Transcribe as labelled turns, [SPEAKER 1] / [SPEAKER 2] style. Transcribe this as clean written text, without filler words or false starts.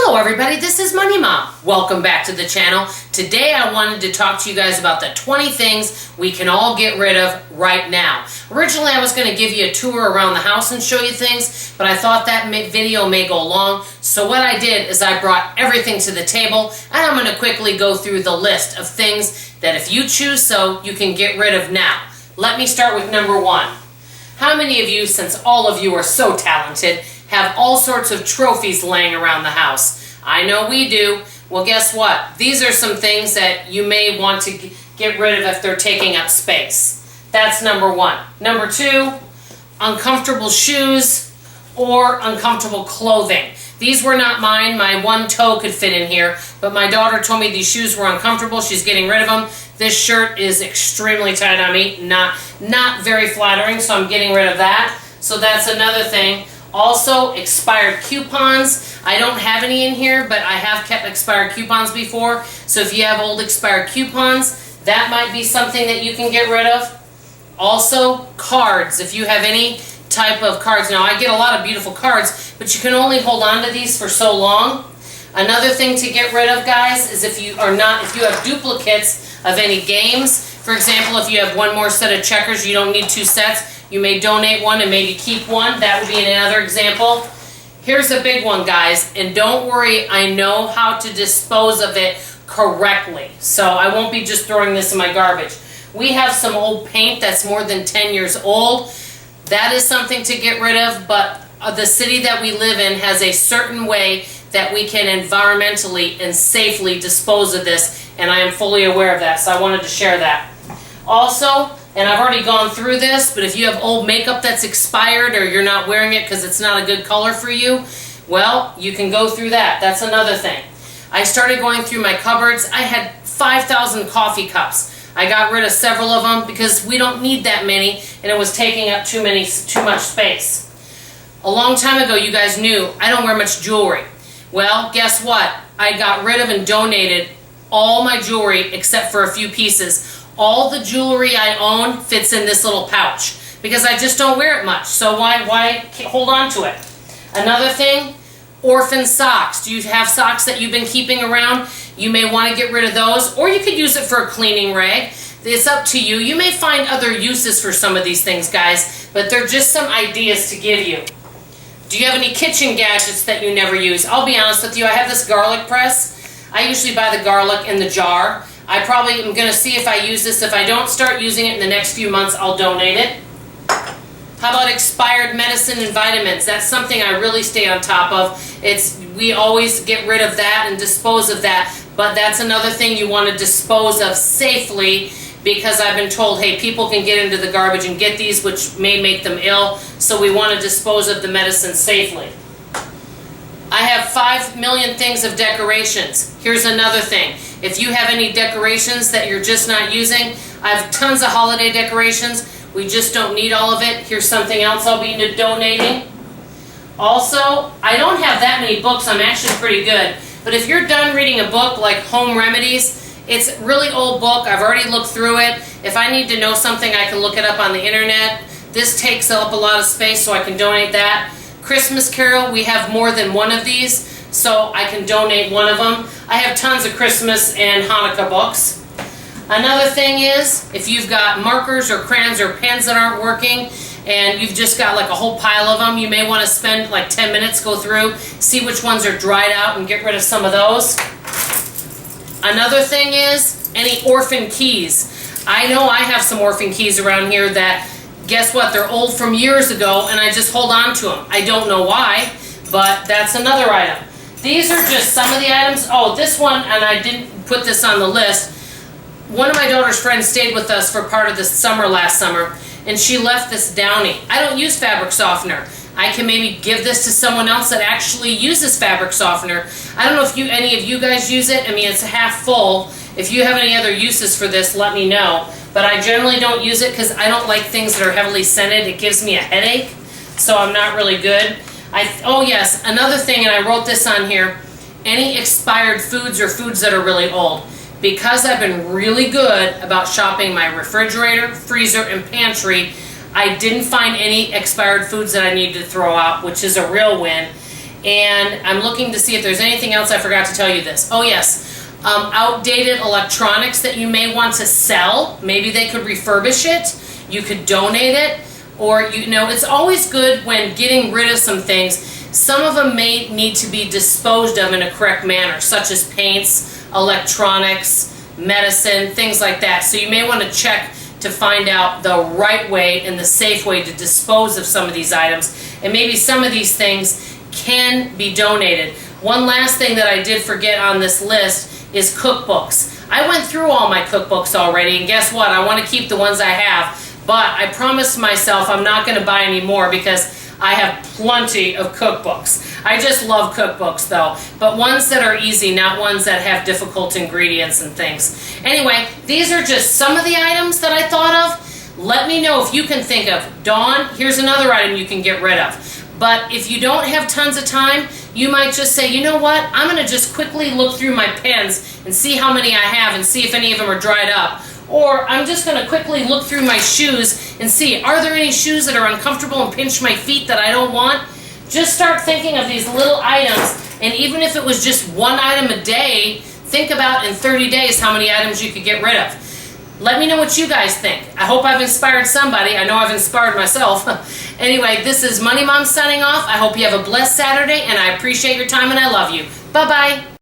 [SPEAKER 1] Hello everybody, this is Money Mom. Welcome back to the channel. Today I wanted to talk to you guys about the 20 things we can all get rid of right now. Originally I was going to give you a tour around the house and show you things, but I thought that video may go long. So what I did is I brought everything to the table and I'm going to quickly go through the list of things that if you choose so, you can get rid of now. Let me start with number one. How many of you, since all of you are so talented, have all sorts of trophies laying around the house? I know we do. Well, guess what? These are some things that you may want to get rid of if they're taking up space. That's number one. Number two, uncomfortable shoes or uncomfortable clothing. These were not mine. My one toe could fit in here, but my daughter told me these shoes were uncomfortable. She's getting rid of them. This shirt is extremely tight on me, not very flattering, so I'm getting rid of that. So that's another thing. Also, expired coupons. I don't have any in here, but I have kept expired coupons before. So if you have old expired coupons, that might be something that you can get rid of. Also, cards. If you have any type of cards. Now, I get a lot of beautiful cards, but you can only hold on to these for so long. Another thing to get rid of, guys, is if you have duplicates of any games. For example, if you have one more set of checkers, you don't need two sets. You may donate one and maybe keep one. That would be another example. Here's a big one, guys, and don't worry, I know how to dispose of it correctly. So I won't be just throwing this in my garbage. We have some old paint that's more than 10 years old. That is something to get rid of, but the city that we live in has a certain way that we can environmentally and safely dispose of this, and I am fully aware of that, so I wanted to share that. Also, and I've already gone through this, but if you have old makeup that's expired or you're not wearing it because it's not a good color for you, well, you can go through that. That's another thing. I started going through my cupboards. I had 5,000 coffee cups. I got rid of several of them because we don't need that many, and it was taking up too much space. A long time ago, you guys knew I don't wear much jewelry. Well, guess what? I got rid of and donated all my jewelry except for a few pieces. All the jewelry I own fits in this little pouch because I just don't wear it much. So why hold on to it? Another thing, orphan socks. Do you have socks that you've been keeping around? You may want to get rid of those, or you could use it for a cleaning rag. It's up to you. You may find other uses for some of these things, guys, but they're just some ideas to give you. Do you have any kitchen gadgets that you never use? I'll be honest with you, I have this garlic press. I usually buy the garlic in the jar. I probably am going to see if I use this. If I don't start using it in the next few months, I'll donate it. How about expired medicine and vitamins? That's something I really stay on top of. We always get rid of that and dispose of that, but that's another thing you want to dispose of safely because I've been told, hey, people can get into the garbage and get these, which may make them ill, so we want to dispose of the medicine safely. I have 5 million things of decorations. Here's another thing. If you have any decorations that you're just not using, I have tons of holiday decorations. We just don't need all of it. Here's something else I'll be donating. Also, I don't have that many books. I'm actually pretty good. But if you're done reading a book like Home Remedies, it's a really old book. I've already looked through it. If I need to know something, I can look it up on the internet. This takes up a lot of space, so I can donate that. Christmas Carol, we have more than one of these, so I can donate one of them. I have tons of Christmas and Hanukkah books. Another thing is, if you've got markers or crayons or pens that aren't working, and you've just got like a whole pile of them, you may want to spend like 10 minutes, go through, see which ones are dried out and get rid of some of those. Another thing is, any orphan keys. I know I have some orphan keys around here that, guess what, they're old from years ago and I just hold on to them. I don't know why, but that's another item. These are just some of the items. Oh, this one, and I didn't put this on the list. One of my daughter's friends stayed with us for part of the summer last summer, and she left this Downy. I don't use fabric softener. I can maybe give this to someone else that actually uses fabric softener. I don't know if any of you guys use it. I mean, it's half full. If you have any other uses for this, let me know. But I generally don't use it because I don't like things that are heavily scented. It gives me a headache, so I'm not really good. Oh yes, another thing, and I wrote this on here, any expired foods or foods that are really old. Because I've been really good about shopping my refrigerator, freezer, and pantry, I didn't find any expired foods that I needed to throw out, which is a real win. And I'm looking to see if there's anything else I forgot to tell you this. Oh yes, outdated electronics that you may want to sell. Maybe they could refurbish it. You could donate it. Or, it's always good when getting rid of some things. Some of them may need to be disposed of in a correct manner, such as paints, electronics, medicine, things like that. So you may want to check to find out the right way and the safe way to dispose of some of these items. And maybe some of these things can be donated. One last thing that I did forget on this list is cookbooks. I went through all my cookbooks already, and guess what? I want to keep the ones I have, but I promised myself I'm not going to buy any more because I have plenty of cookbooks. I just love cookbooks though, but ones that are easy, not ones that have difficult ingredients and things. Anyway, these are just some of the items that I thought of. Let me know if you can think of. Dawn, here's another item you can get rid of. But if you don't have tons of time, you might just say, you know what, I'm going to just quickly look through my pens and see how many I have and see if any of them are dried up. Or I'm just going to quickly look through my shoes and see, are there any shoes that are uncomfortable and pinch my feet that I don't want? Just start thinking of these little items, and even if it was just one item a day, think about in 30 days how many items you could get rid of. Let me know what you guys think. I hope I've inspired somebody. I know I've inspired myself. Anyway, this is Money Mom signing off. I hope you have a blessed Saturday, and I appreciate your time and I love you. Bye-bye.